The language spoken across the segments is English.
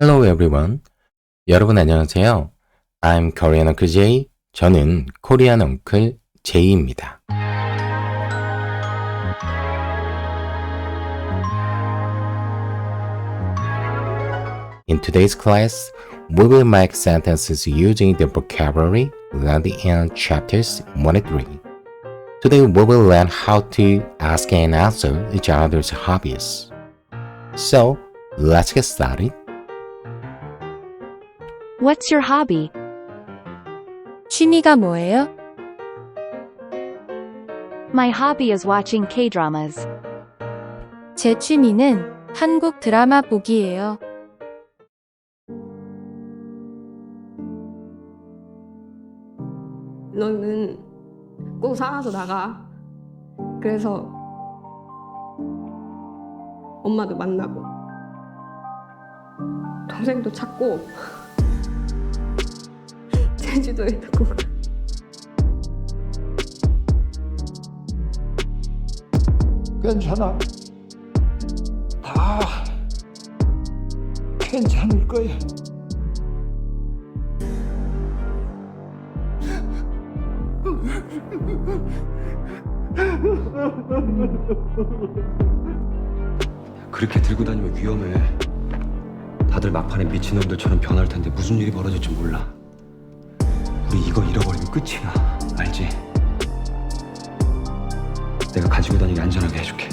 Hello everyone. 여러분 안녕하세요. I'm Korean Uncle Jay. 저는 코리안 엉클 제이입니다. In today's class, we will make sentences using the vocabulary learned in chapters 1 and 3. Today we will learn how to ask and answer each other's hobbies. So, let's get started. What's your hobby? 취미가 뭐예요? My hobby is watching K-dramas. 제 취미는 한국 드라마 보기예요. 너는 꼭 살아서 나가. 그래서 엄마도 만나고 동생도 찾고 제주도에도 꼭 괜찮아. 다 괜찮을 거야. 그렇게 들고 다니면 위험해. 다들 막판에 미친놈들처럼 변할 텐데 무슨 일이 벌어질지 몰라. 우리 이거 잃어버리면 끝이야. 알지? 내가 가지고 다니게 안전하게 해줄게.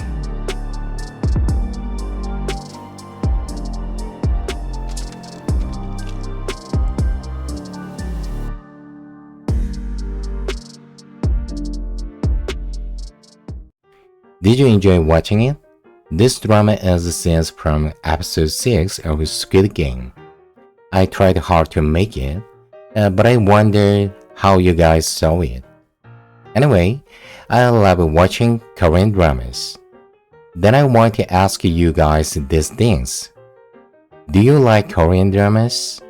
Did you enjoy watching it? This drama is scenes from episode 6 of Squid Game. I tried hard to make it, but I wondered how you guys saw it. Anyway, I love watching Korean dramas. Then I want to ask you guys these things. Do you like Korean dramas?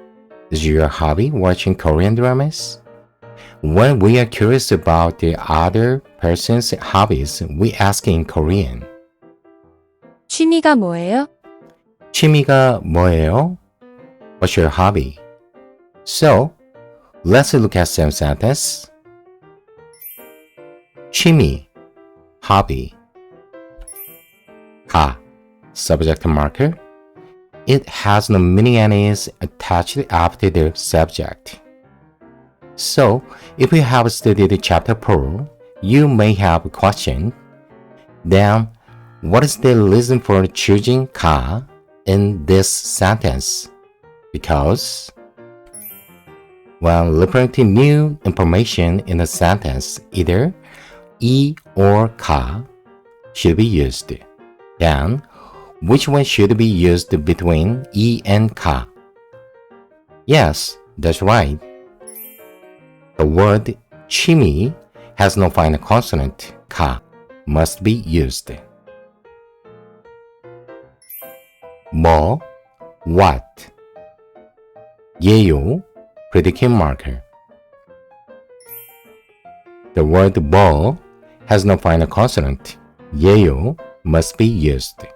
Is your hobby watching Korean dramas? When we are curious about the other person's hobbies, we ask in Korean. 취미가 뭐예요? 취미가 뭐예요? What's your hobby? So, let's look at some sentences. 취미, hobby. 가, subject marker. It has no meaning and is attached after the subject. So, if you have studied chapter 4, you may have a question. Then, what is the reason for choosing 가 in this sentence? Because when referring to new information in a sentence, either 이 or 가 should be used. Then, which one should be used between 이 and 가? Yes, that's right. The word 취미 has no final consonant. 가 must be used. 뭐, what. 예요, predicate marker. The word 뭐 has no final consonant. 예요 must be used.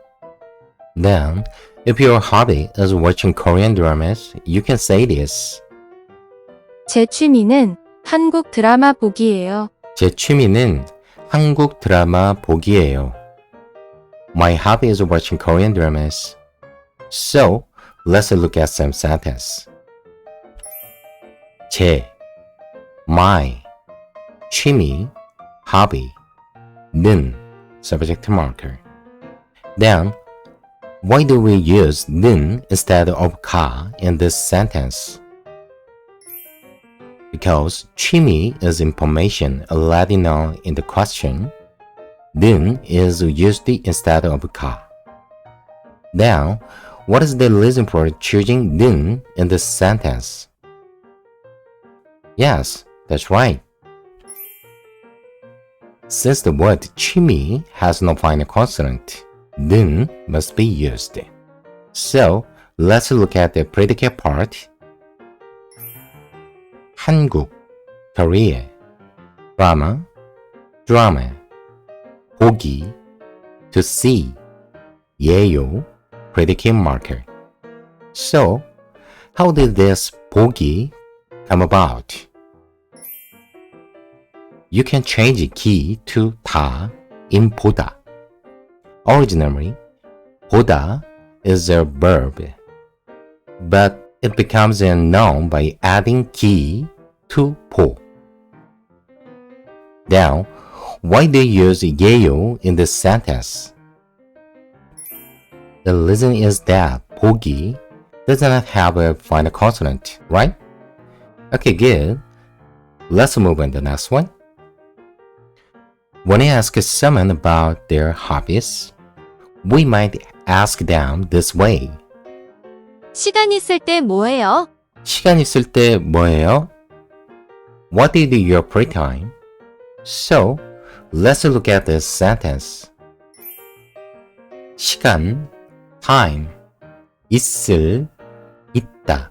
Then, if your hobby is watching Korean dramas, you can say this. 제 취미는 한국 드라마 보기예요. 제 취미는 한국 드라마 보기예요. My hobby is watching Korean dramas. So, let's look at some sentences. 제, my, 취미, hobby, 는, subject marker. Then, why do we use 는 instead of 가 in this sentence? Because 취미 is information already known in the question. 는 is used instead of 가. Now, what is the reason for choosing 는 in this sentence? Yes, that's right. Since the word 취미 has no final consonant, 는 must be used. So, let's look at the predicate part. 한국, Korea, drama, 보기, to see, 예요, predicate marker. So, how did this 보기 come about? You can change 기 to 다 in 보다. Originally, 보다 is a verb, but it becomes a noun by adding 기 to 보. Now, why do you use 예요 in this sentence? The reason is that 보기 does not have a final consonant, right? Okay, good. Let's move on to the next one. When I ask someone about their hobbies, we might ask them this way. 시간 있을 때 뭐해요? 시간 있을 때 뭐해요? What do you do in your free time? So, let's look at this sentence. 시간, time, 있을, 있다,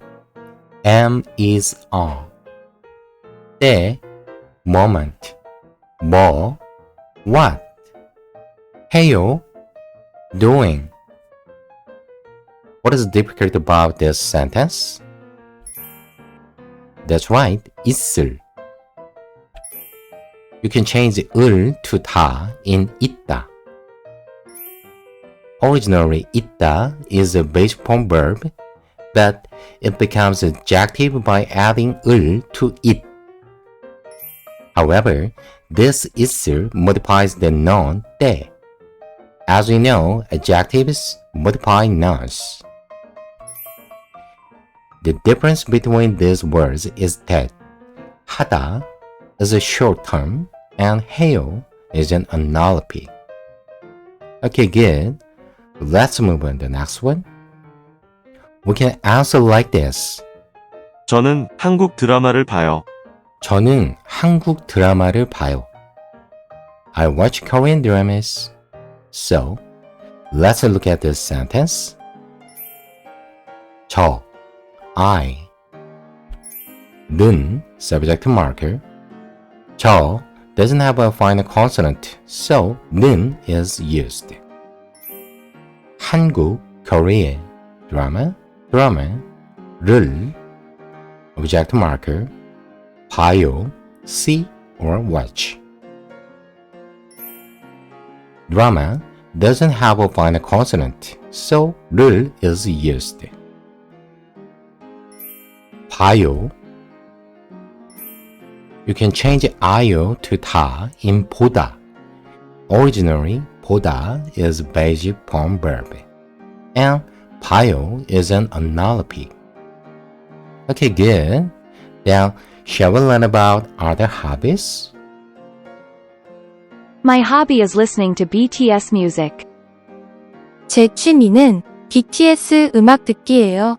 am is on. 때, moment, 뭐, what, 해요, doing. What is difficult about this sentence? That's right, 있을. You can change 을 to 다 in 있다. Originally, 있다 is a base form verb, but it becomes adjective by adding 을 to it. However, this 있을 modifies the noun 때. As we know, adjectives modify nouns. The difference between these words is that 하다 is a short term and 해요 is an analogy. Okay, good. Let's move on to the next one. We can answer like this. 저는 한국 드라마를 봐요. 저는 한국 드라마를 봐요. I watch Korean dramas. So, let's look at this sentence. 저, I. 는 subject marker. 저 doesn't have a final consonant, so 는 is used. 한국, Korea, drama, 를 object marker. 봐요, see or watch. Drama doesn't have a final consonant, so 를 is used. 봐요. You can change 아요 to 다 in 보다. Originally, 보다 is basic form verb, and 봐요 is an analogy. Okay, good. Now, shall we learn about other hobbies? My hobby is listening to BTS music. 제 취미는 BTS 음악 듣기예요.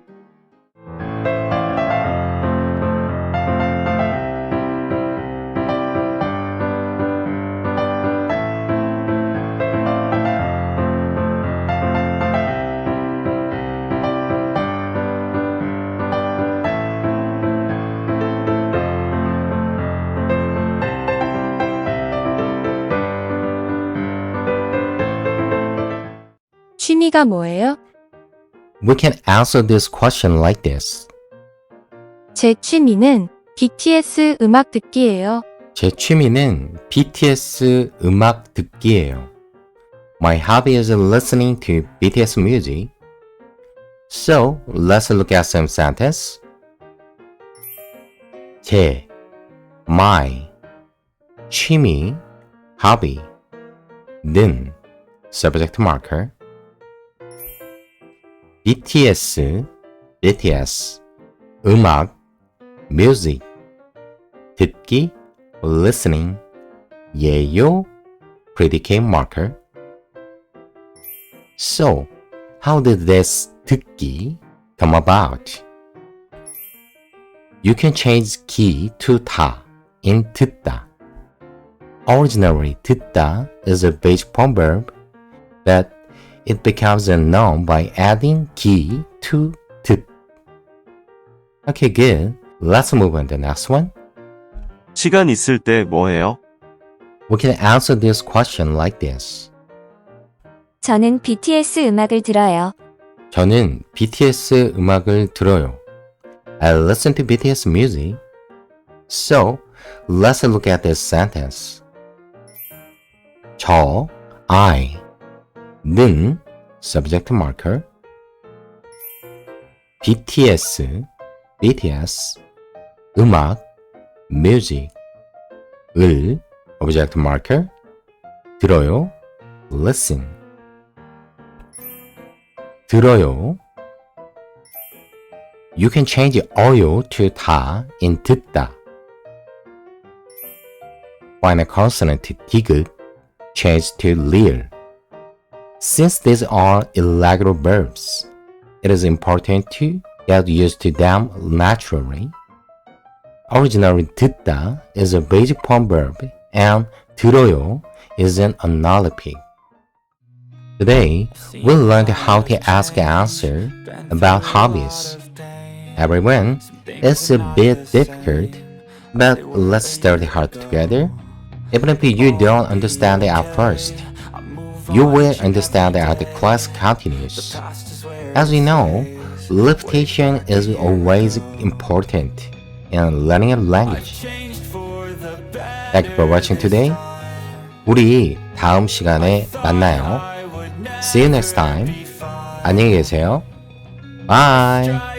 취미가 뭐예요? We can answer this question like this. 제 취미는 BTS 음악 듣기예요. 제 취미는 BTS 음악 듣기예요. My hobby is listening to BTS music. So, let's look at some sentences. 제, my, 취미, hobby, 는, subject marker, BTS, 음악, music, 듣기, listening, 예요, predicate marker. So, how did this 듣기 come about? You can change 기 to 다 in 듣다. Originally, 듣다 is a base form verb, but it becomes a noun by adding 기 to 듣. Okay, good. Let's move on to the next one. 시간 있을 때 뭐 해요? We can answer this question like this. 저는 BTS 음악을 들어요. 저는 BTS 음악을 들어요. I listen to BTS music. So, let's look at this sentence. 저, 는 subject marker. BTS, 음악, music, object marker. 들어요, listen. 들어요. You can change 어요 to 다 in 듣다. Final consonant 디귿 change to lir. Since these are irregular verbs, it is important to get used to them naturally. Originally 듣다 is a basic form verb and 들어요 is an analogy. Today, we learned how to ask and answer about hobbies. Everyone, it's a bit difficult, but let's study hard together. Even if you don't understand it at first, you will understand as the class continues. As we know, repetition is always important in learning a language. Thank you for watching today. 우리 다음 시간에 만나요. See you next time. 안녕히 계세요. Bye.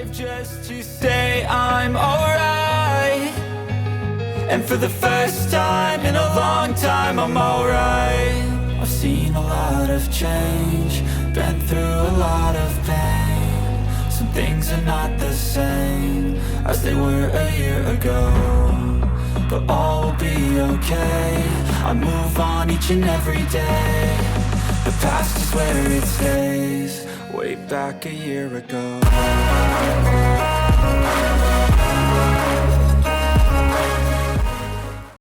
And for the first time in a long time, I'm alright. I've seen a lot of change, been through a lot of pain. Some things are not the same as they were a year ago, but all will be okay. I move on each and every day. The past is where it stays, way back a year ago.